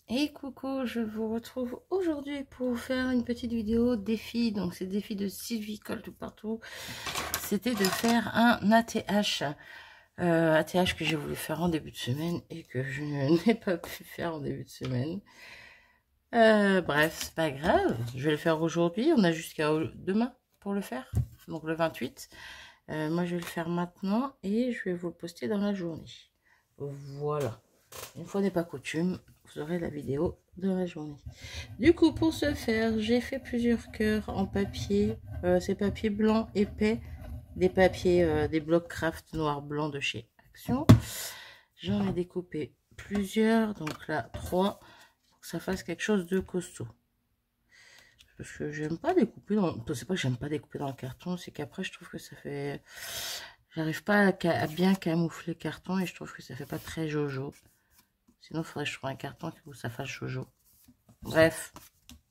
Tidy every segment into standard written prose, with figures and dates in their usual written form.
Et coucou, je vous retrouve aujourd'hui pour vous faire une petite vidéo défi. Donc c'est défi de Sylvie Colle tout partout. C'était de faire un ATH. ATH que j'ai voulu faire en début de semaine et que je n'ai pas pu faire en début de semaine. Bref, c'est pas grave. Je vais le faire aujourd'hui. On a jusqu'à demain pour le faire. Donc le 28. Moi je vais le faire maintenant et je vais vous le poster dans la journée. Voilà. Une fois n'est pas coutume, vous aurez la vidéo de la journée. Du coup, pour ce faire, j'ai fait plusieurs cœurs en papier. C'est papier blanc épais, des papiers, des blocs craft noir blanc de chez Action. J'en ai découpé plusieurs, donc là 3, pour que ça fasse quelque chose de costaud. Parce que j'aime pas découper dans... C'est pas que j'aime pas découper dans le carton, c'est qu'après je trouve que ça fait... J'arrive pas à bien camoufler le carton et je trouve que ça fait pas très jojo. Sinon, il faudrait que je trouve un carton où ça fasse jojo. Bref,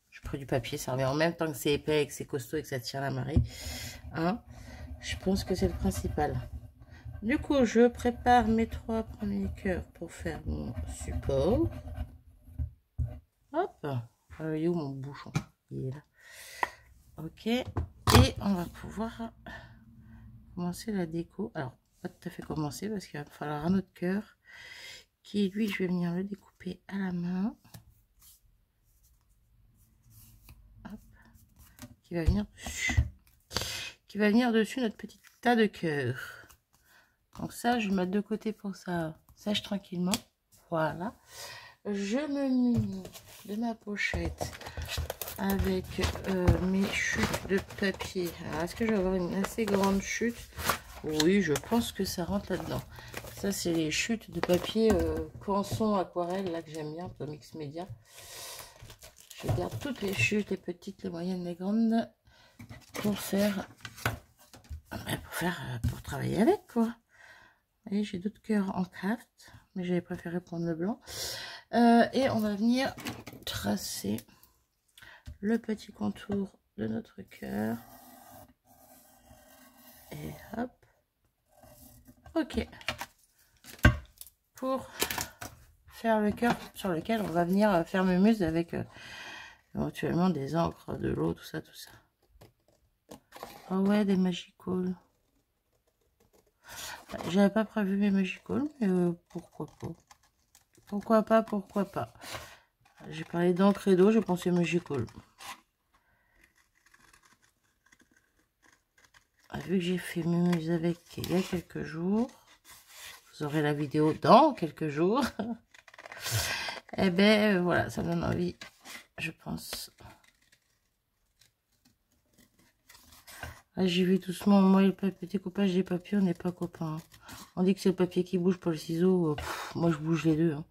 je prends du papier, ça revient en même temps que c'est épais et que c'est costaud et que ça tient la marée. Hein, je pense que c'est le principal. Du coup, je prépare mes 3 premiers cœurs pour faire mon support. Hop, il est où mon bouchon? Il est là. Ok, et on va pouvoir commencer la déco. Alors, pas tout à fait commencer parce qu'il va me falloir un autre cœur qui, lui, je vais venir le découper à la main. Hop, qui va venir dessus. Qui va venir dessus notre petit tas de cœurs. Donc ça, je vais le mettre de côté pour ça sèche tranquillement. Voilà. Je me munis de ma pochette avec mes chutes de papier. Alors, est-ce que je vais avoir une assez grande chute? Oui, je pense que ça rentre là-dedans. Ça, c'est les chutes de papier Canson aquarelle, là, que j'aime bien, pour Mix Media. Je garde toutes les chutes, les petites, les moyennes, les grandes, pour faire... pour travailler avec, quoi. Vous voyez, j'ai d'autres cœurs en craft, mais j'avais préféré prendre le blanc. Et on va venir tracer le petit contour de notre cœur. Et hop. Ok. Pour faire le cœur sur lequel on va venir faire mémuse avec éventuellement des encres, de l'eau, tout ça, tout ça. Ah ouais, des Magical. J'avais pas prévu mes Magical, mais pourquoi pas. Pourquoi pas. J'ai parlé d'encre et d'eau, j'ai pensé Magical. Vu que j'ai fait mémuse avec il y a quelques jours, vous aurez la vidéo dans quelques jours. Et ben voilà, ça me donne envie, je pense. Ah, j'y vais doucement. Moi et le découpage des papiers, on n'est pas copains. On dit que c'est le papier qui bouge pour le ciseau. Moi, je bouge les deux. Hein.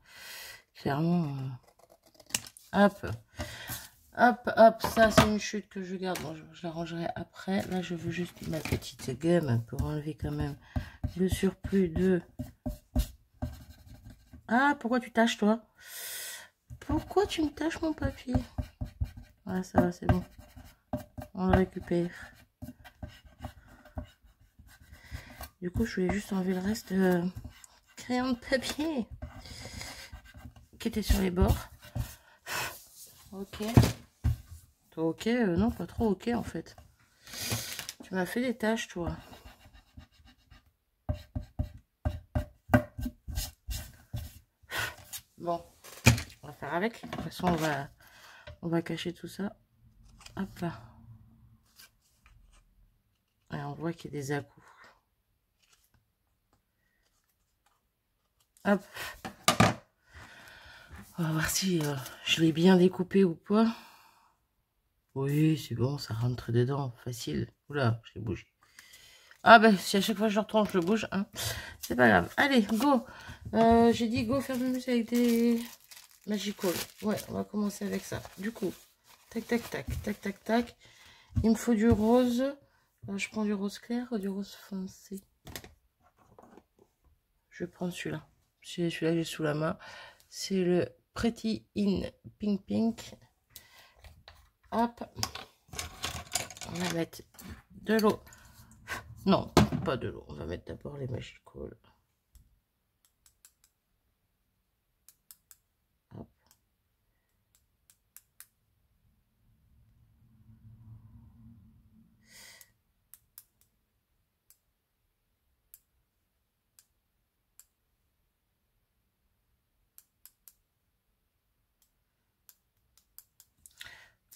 Clairement. Hop. Hop, hop. Ça, c'est une chute que je garde. Bon, je l'arrangerai après. Là, je veux juste ma petite gomme pour enlever quand même le surplus de... Ah, pourquoi tu tâches, toi? Pourquoi tu me tâches mon papier? Voilà, ça va, c'est bon. On le récupère. Du coup, je voulais juste enlever le reste de crayon de papier qui était sur les bords. Ok. Toi, ok, non, pas trop ok en fait. Tu m'as fait des tâches, toi. Bon, on va faire avec. De toute façon, on va cacher tout ça. Hop là. Et on voit qu'il y a des à-coups. Hop. On va voir si je l'ai bien découpé ou pas. Oui, c'est bon, ça rentre dedans, facile. Oula, j'ai bougé. Ah ben, si à chaque fois je retourne, je le bouge, hein. C'est pas grave. Allez, go. J'ai dit go faire mémuse avec des Magical. Ouais, on va commencer avec ça. Du coup, tac, tac, tac, tac, tac, tac. Il me faut du rose. Alors, je prends du rose clair ou du rose foncé. Je vais prendre celui-là. Celui-là que j'ai sous la main. C'est le Pretty in Pink Pink. Hop. On va mettre de l'eau. Non, pas de l'eau. On va mettre d'abord les Magical. Hop.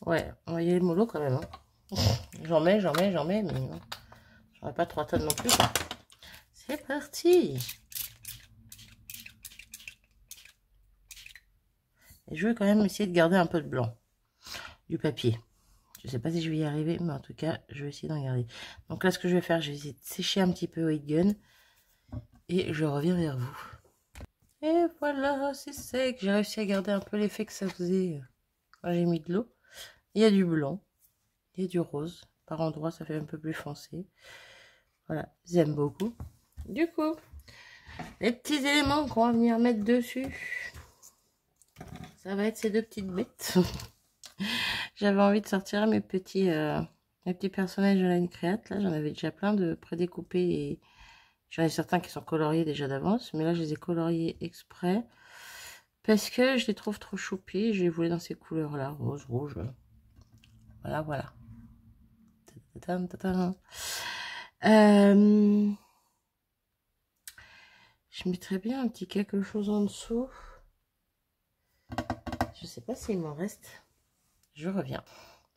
Ouais, on va y aller mollo quand même. Hein. J'en mets, mais non. J'aurais pas 3 tonnes non plus. C'est parti. Et je veux quand même essayer de garder un peu de blanc. Du papier. Je sais pas si je vais y arriver, mais en tout cas, je vais essayer d'en garder. Donc là, ce que je vais faire, je vais essayer de sécher un petit peu au heat gun. Et je reviens vers vous. Et voilà, c'est sec. J'ai réussi à garder un peu l'effet que ça faisait quand j'ai mis de l'eau. Il y a du blanc. Il y a du rose. Par endroits, ça fait un peu plus foncé. Voilà, j'aime beaucoup. Du coup, les petits éléments qu'on va venir mettre dessus, ça va être ces deux petites bêtes. J'avais envie de sortir mes petits personnages de Line Create. Là, j'en avais déjà plein de prédécoupés et j'en ai certains qui sont coloriés déjà d'avance. Mais là, je les ai coloriés exprès parce que je les trouve trop choupis. Je les voulais dans ces couleurs-là, rose, rouge. Voilà, voilà. Je mettrais bien un petit quelque chose en dessous. Je sais pas s'il m'en reste. Je reviens.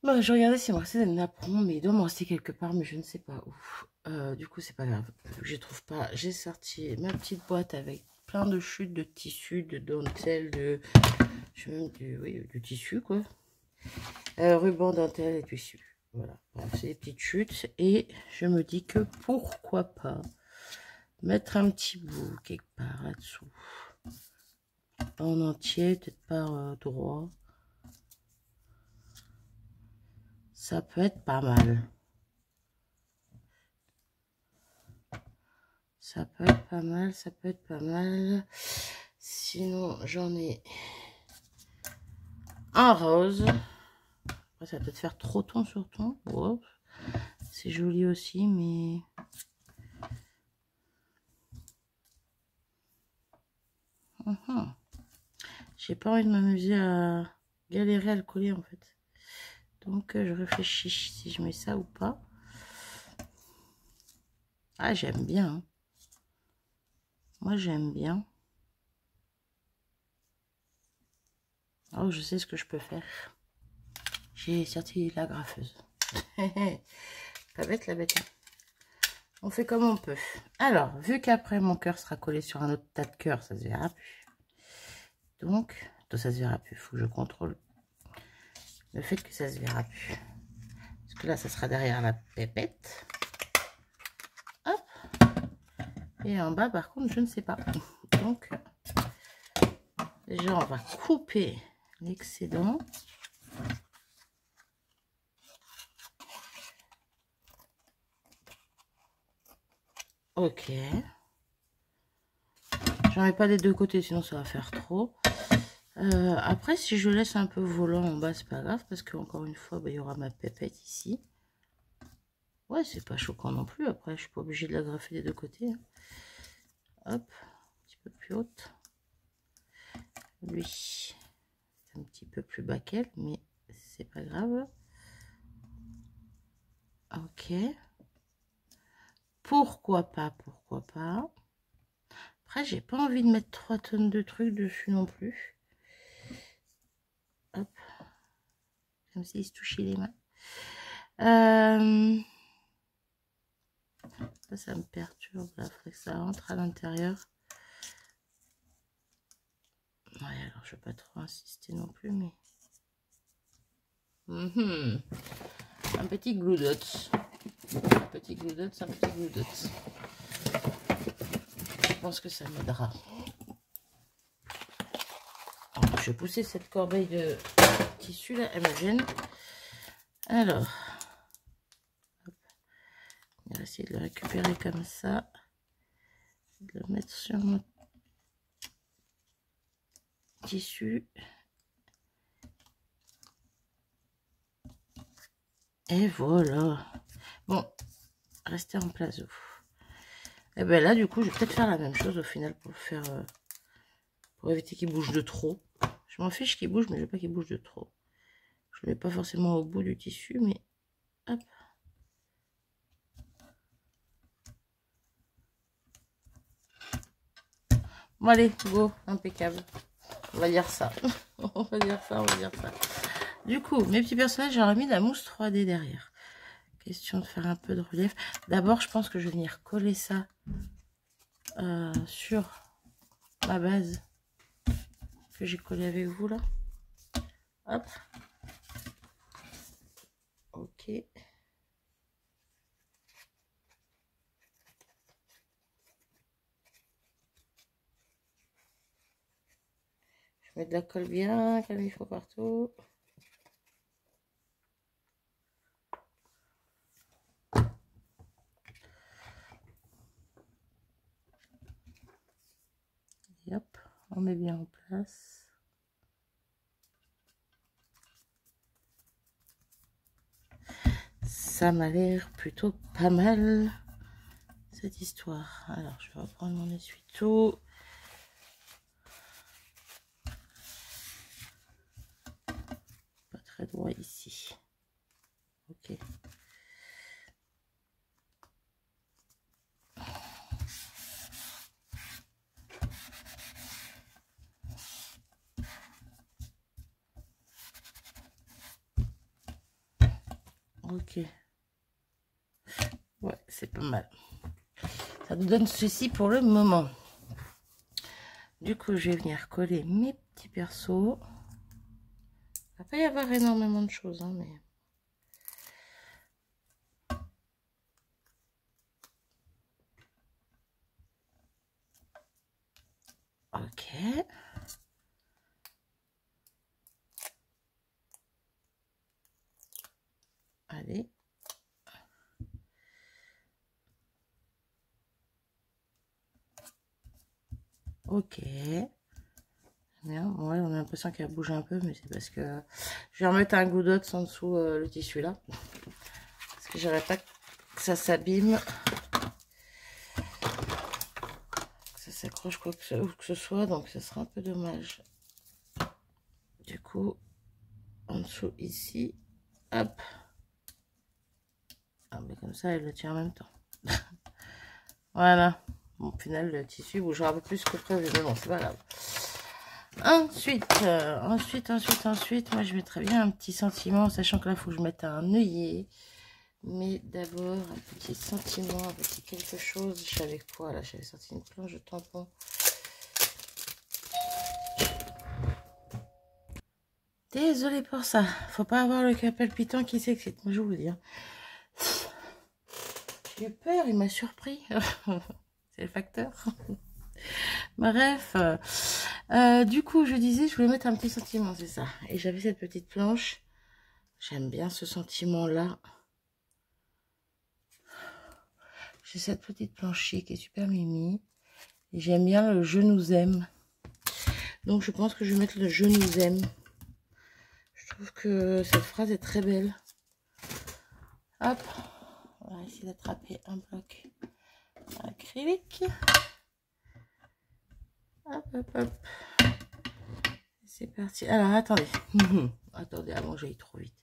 Bon, je regardais s'il me restait des napperons, mais il doit m'en rester quelque part, mais je ne sais pas où. Du coup, c'est pas grave. Je trouve pas. J'ai sorti ma petite boîte avec plein de chutes de tissu, de dentelle, de... Je sais même du tissu, quoi. Ruban, dentelle et tissu. Voilà. C'est des petites chutes. Et je me dis que pourquoi pas mettre un petit bout quelque part là-dessous. En entier, peut-être par droit. Ça peut être pas mal. Ça peut être pas mal, ça peut être pas mal. Sinon, j'en ai un rose. Après, ça va peut-être faire trop ton sur ton. Oh, c'est joli aussi, mais... J'ai pas envie de m'amuser à galérer à le coller, en fait. Donc, je réfléchis si je mets ça ou pas. Ah, j'aime bien. Hein. Moi, j'aime bien. Oh, je sais ce que je peux faire. J'ai sorti la graffeuse. Pas bête, la bête. On fait comme on peut. Alors, vu qu'après, mon cœur sera collé sur un autre tas de cœur, ça se verra plus. Donc, ça se verra plus. Il faut que je contrôle le fait que ça se verra plus. Parce que là, ça sera derrière la pépette. Hop. Et en bas, par contre, je ne sais pas. Donc, déjà, on va couper l'excédent. Ok. J'en mets pas des deux côtés, sinon ça va faire trop. Après, si je laisse un peu volant en bas, c'est pas grave, parce que encore une fois, bah, il y aura ma pépette ici. Ouais, c'est pas choquant non plus. Après, je suis pas obligée de la graffer des deux côtés. Hein. Hop, un petit peu plus haute. Lui, c'est un petit peu plus bas qu'elle, mais c'est pas grave. Ok. Pourquoi pas, pourquoi pas. Après, j'ai pas envie de mettre 3 tonnes de trucs dessus non plus. Hop. Comme s'il se touchait les mains. Ça me perturbe. Là, il faudrait que ça rentre à l'intérieur. Ouais, alors je vais pas trop insister non plus, mais... Un petit glue dots. Un petit glue dots, un petit glue dots. Je pense que ça m'aidera. Je vais pousser cette corbeille de tissu là, elle me gêne. Alors, hop. On va essayer de le récupérer comme ça. De le mettre sur mon tissu. Et voilà. Bon, restez en place. Et bien là, du coup, je vais peut-être faire la même chose au final pour faire, pour éviter qu'il bouge de trop. Je m'en fiche qu'il bouge, mais je veux pas qu'il bouge de trop. Je ne mets pas forcément au bout du tissu, mais hop. Bon allez, go, impeccable. On va dire ça. On va dire ça, on va dire ça. Du coup, mes petits personnages, j'aurais mis de la mousse 3D derrière. Question de faire un peu de relief. D'abord, je pense que je vais venir coller ça sur ma base que j'ai collée avec vous là. Hop. Ok. Je mets de la colle bien comme il faut partout. Et hop, on met bien en place. Ça m'a l'air plutôt pas mal, cette histoire. Alors, je vais reprendre mon essuie-tout. Pas très droit ici. Ok. Ok. Ouais, c'est pas mal. Ça nous donne ceci pour le moment. Du coup, je vais venir coller mes petits persos. Il va pas y avoir énormément de choses, hein, mais... Ok. Allez. Ok. Bien. Ouais, on a l'impression qu'elle bouge un peu, mais c'est parce que je vais remettre un Good Oats en dessous le tissu là. Parce que j'aimerais pas que ça s'abîme. Que ça s'accroche quoi que ce soit, donc ça sera un peu dommage. Du coup, en dessous ici, hop. Ah, mais comme ça, elle le tient en même temps. Voilà. Bon, au final, le tissu bougera un peu plus que prévu, mais bon, c'est pas grave. Ensuite, moi, je mettrais bien un petit sentiment, sachant que là, il faut que je mette un œillet. Mais d'abord, un petit sentiment, un petit quelque chose. Je savais quoi, là? J'avais sorti une planche de tampon. Désolée pour ça. Faut pas avoir le cœur palpitant qui s'excite. Moi, je vous le dis. Hein. J'ai eu peur, il m'a surpris. C'est le facteur. Bref. Du coup, je disais, je voulais mettre un petit sentiment, c'est ça. Et j'avais cette petite planche. J'aime bien ce sentiment-là. J'ai cette petite planche qui est super mimi. Et j'aime bien le « je nous aime ». Donc, je pense que je vais mettre le « je nous aime ». Je trouve que cette phrase est très belle. Hop. On va essayer d'attraper un bloc acrylique. Hop, hop, hop. C'est parti. Alors, attendez. Attendez, avant que j'aille trop vite.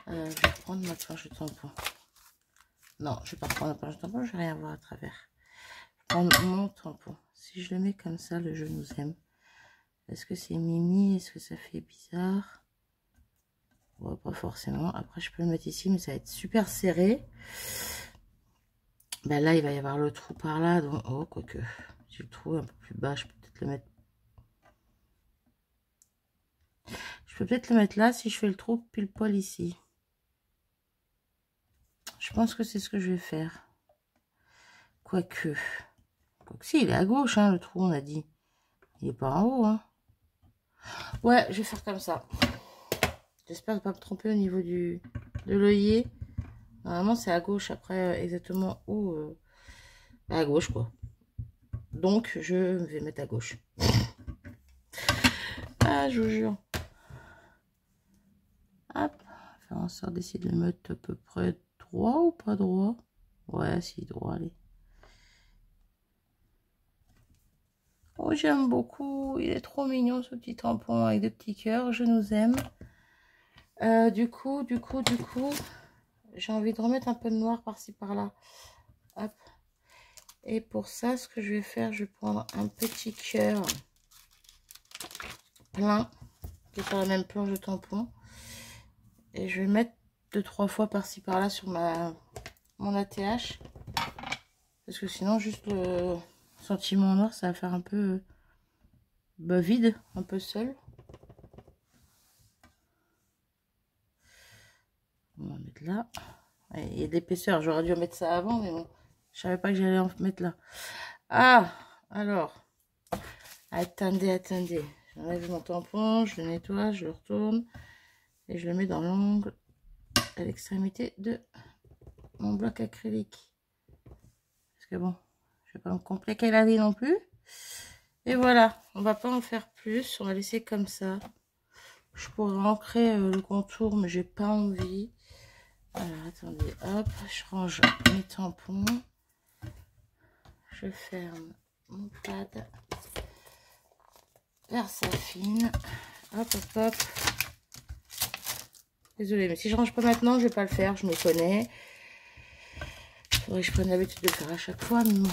Je vais prendre ma planche de tampon. Non, je vais pas prendre la planche de tampon, je vais rien voir à travers. Je vais prendre mon tampon. Si je le mets comme ça, le « je nous aime », est-ce que c'est mimi? Est-ce que ça fait bizarre? Ouais, pas forcément. Après, je peux le mettre ici, mais ça va être super serré. Ben là, il va y avoir le trou par là. Donc, oh, quoique, si le trou est un peu plus bas, je peux peut-être le mettre. Je peux peut-être le mettre là si je fais le trou pile poil ici. Je pense que c'est ce que je vais faire. Quoique si, il est à gauche, hein, le trou, on a dit. Il est pas en haut, hein. Ouais, je vais faire comme ça. J'espère ne pas me tromper au niveau de l'œillet. Normalement, c'est à gauche. Après, exactement où à gauche, quoi. Donc, je vais mettre à gauche. Ah, je vous jure. Hop. Faire en sorte d'essayer de le mettre à peu près droit ou pas droit. Ouais, si, droit, allez. Oh, j'aime beaucoup. Il est trop mignon, ce petit tampon avec des petits cœurs. Je nous aime. Du coup, j'ai envie de remettre un peu de noir par-ci, par-là. Hop. Et pour ça, ce que je vais faire, je vais prendre un petit cœur plein, qui est sur la même planche de tampon. Et je vais mettre 2-3 fois par-ci par-là sur mon ATH. Parce que sinon, juste le sentiment noir, ça va faire un peu vide, un peu seul. On va mettre là. Il y a de l'épaisseur, j'aurais dû mettre ça avant, mais bon, je savais pas que j'allais en mettre là. Ah, alors, attendez. J'enlève mon tampon, je le nettoie, je le retourne et je le mets dans l'angle à l'extrémité de mon bloc acrylique. Parce que bon, je vais pas me compliquer la vie non plus. Et voilà, on va pas en faire plus, on va laisser comme ça. Je pourrais ancrer le contour, mais j'ai pas envie. Alors attendez, hop, je range mes tampons. Je ferme mon pad vers sa fine. Hop. Désolée, mais si je range pas maintenant, je vais pas le faire, je me connais. Faudrait que je prenne l'habitude de le faire à chaque fois, mais bon.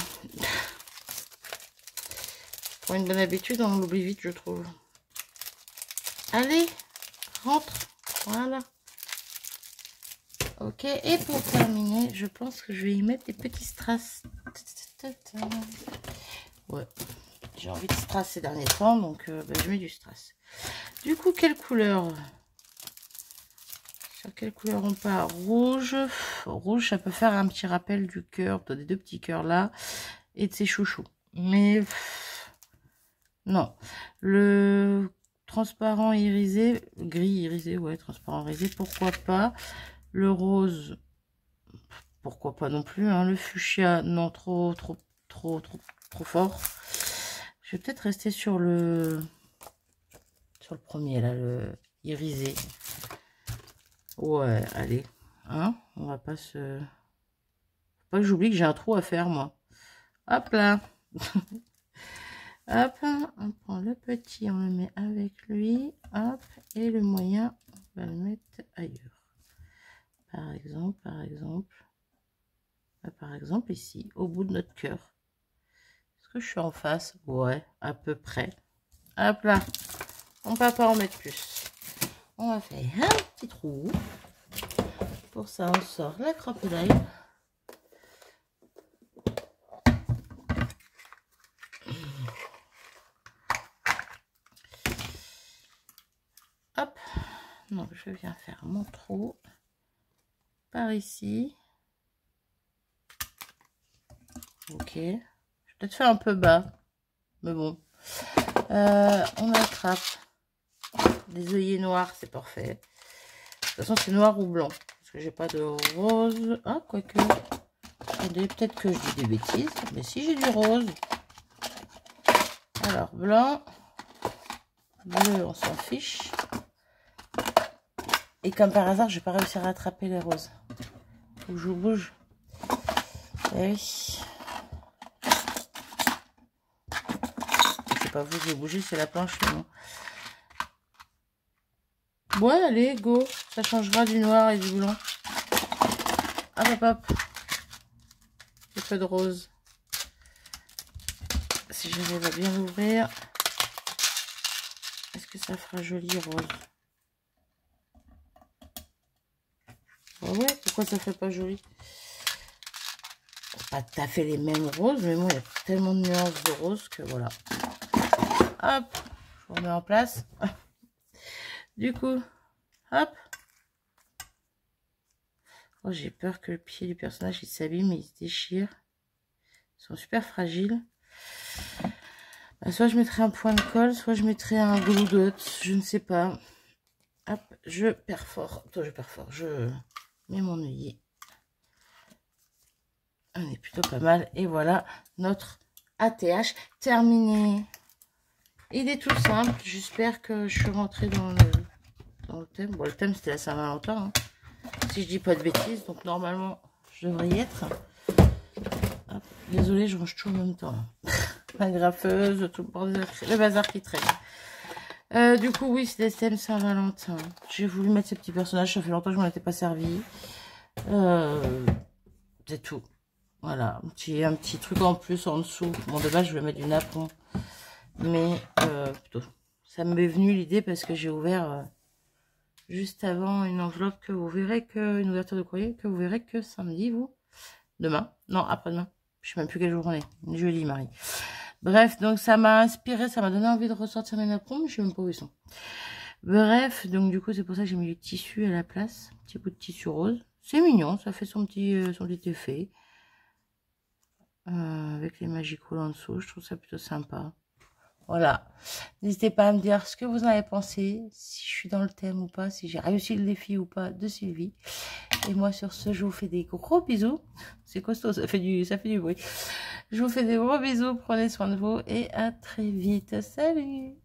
Pour une bonne habitude, on l'oublie vite, je trouve. Allez, rentre. Voilà. Ok, et pour terminer, je pense que je vais y mettre des petits strass. Ouais, j'ai envie de strass ces derniers temps, donc je mets du strass. Du coup, quelle couleur? Sur quelle couleur on part? Rouge. Rouge, ça peut faire un petit rappel du cœur, des deux petits cœurs là, et de ses chouchous. Mais non, le transparent irisé, gris irisé, ouais, transparent irisé, pourquoi pas. Le rose, pourquoi pas non plus, hein. Le fuchsia, non, trop fort. Je vais peut-être rester sur le premier là, le irisé. Ouais, allez, hein, on va pas se... Faut pas que j'oublie que j'ai un trou à faire, moi. Hop là. Hop, on prend le petit, on le met avec lui, hop, et le moyen, on va le mettre ailleurs. Par exemple ici, au bout de notre cœur. Est-ce que je suis en face? Ouais, à peu près. Hop là, on va pas en mettre plus. On va faire un petit trou. Pour ça, on sort la crocodile. Hop, donc je viens faire mon trou par ici. Ok, je vais peut-être faire un peu bas, mais bon. On attrape des œillets noirs, c'est parfait. De toute façon, c'est noir ou blanc, parce que j'ai pas de rose. Ah, quoique, attendez, peut-être que je dis des bêtises, mais si j'ai du rose. Alors, blanc, bleu, on s'en fiche. Et comme par hasard, je vais pas réussir à attraper les roses. Faut que je bouge. Eh oui. C'est pas vous que j'ai bougé, c'est la planche. Non. Ouais, allez, go. Ça changera du noir et du blanc. Hop. Un peu de rose. Si j'arrive à bien l'ouvrir. Est-ce que ça fera joli rose? Ouais, pourquoi ça fait pas joli? C'est pas tout à fait les mêmes roses, mais bon, il y a tellement de nuances de rose que voilà. Hop, je remets en place. Du coup, hop. Oh, j'ai peur que le pied du personnage il s'abîme et il se déchire. Ils sont super fragiles. Bah, soit je mettrai un point de colle, soit je mettrai un glue dot, je ne sais pas. Hop, je perfore. Toi, je perfore. Je mets mon œillet. On est plutôt pas mal. Et voilà notre ATH terminé. Il est tout simple. J'espère que je suis rentrée dans le thème. Bon, le thème, c'était la Saint-Valentin. Hein. Si je dis pas de bêtises. Donc, normalement, je devrais y être. Hop. Désolée, je range tout en même temps. La graffeuse, tout le bazar qui traîne. Du coup, oui, c'est des thèmes Saint-Valentin. J'ai voulu mettre ces petits personnages. Ça fait longtemps que je m'en étais pas servi. C'est tout. Voilà, un petit truc en plus en dessous. Bon, de base, je vais mettre du napperon. Mais plutôt, ça m'est venu l'idée parce que j'ai ouvert juste avant une enveloppe que vous verrez que, une ouverture de courrier que vous verrez que samedi, vous. Demain. Non, après-demain. Je sais même plus quel jour on est. Jeudi, Marie. Bref, donc ça m'a inspiré, ça m'a donné envie de ressortir mes napperons, mais je sais même pas où ils sont. Bref, donc du coup, c'est pour ça que j'ai mis du tissu à la place. Un petit bout de tissu rose. C'est mignon, ça fait son petit effet. Avec les magicals en dessous, je trouve ça plutôt sympa. Voilà. N'hésitez pas à me dire ce que vous en avez pensé, si je suis dans le thème ou pas, si j'ai réussi le défi ou pas de Sylvie. Et moi, sur ce, je vous fais des gros bisous. C'est costaud, ça fait du bruit. Je vous fais des gros bisous, prenez soin de vous et à très vite. Salut!